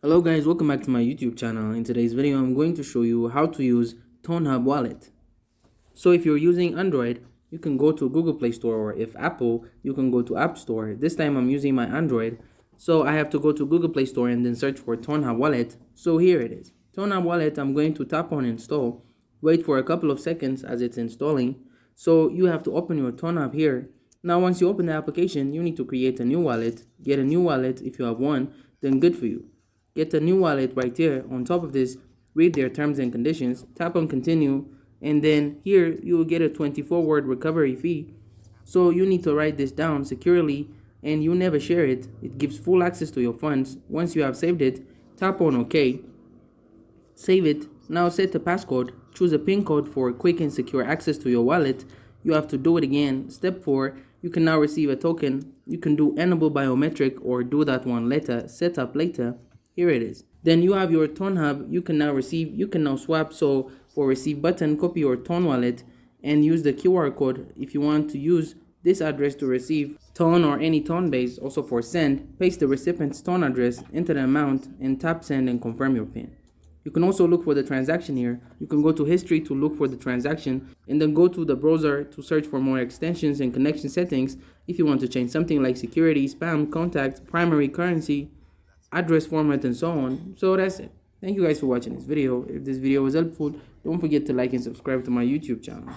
Hello guys, welcome back to my YouTube channel. In today's video, I'm going to show you how to use Tonhub wallet. So if you're using Android, you can go to Google Play Store, or if Apple, you can go to App Store. This time I'm using my Android, so I have to go to Google Play Store and then search for Tonhub wallet. So here it is. Tonhub wallet, I'm going to tap on install. Wait for a couple of seconds as it's installing. So you have to open your Tonhub here. Now once you open the application, you need to create a new wallet. Get a new wallet if you have one, then good for you. Get a new wallet right here. On top of this, read their terms and conditions, tap on continue, and then here you will get a 24-word recovery fee. So you need to write this down securely and you never share it. It gives full access to your funds. Once you have saved it, tap on OK. Save it. Now set a passcode. Choose a PIN code for quick and secure access to your wallet. You have to do it again. Step 4. You can now receive a token. You can do enable biometric or do that one later. Set up later. Here it is. Then you have your Tonhub. You can now swap. So for receive button, copy your Ton wallet and use the QR code. If you want to use this address to receive Ton or any Ton base, also for send, paste the recipient's Ton address, enter the amount, and tap send and confirm your PIN. You can also look for the transaction here. You can go to history to look for the transaction and then go to the browser to search for more extensions and connection settings if you want to change something like security, spam, contact, primary currency, address format, and so on. So that's it. Thank you guys for watching this video. If this video was helpful, don't forget to like and subscribe to my YouTube channel.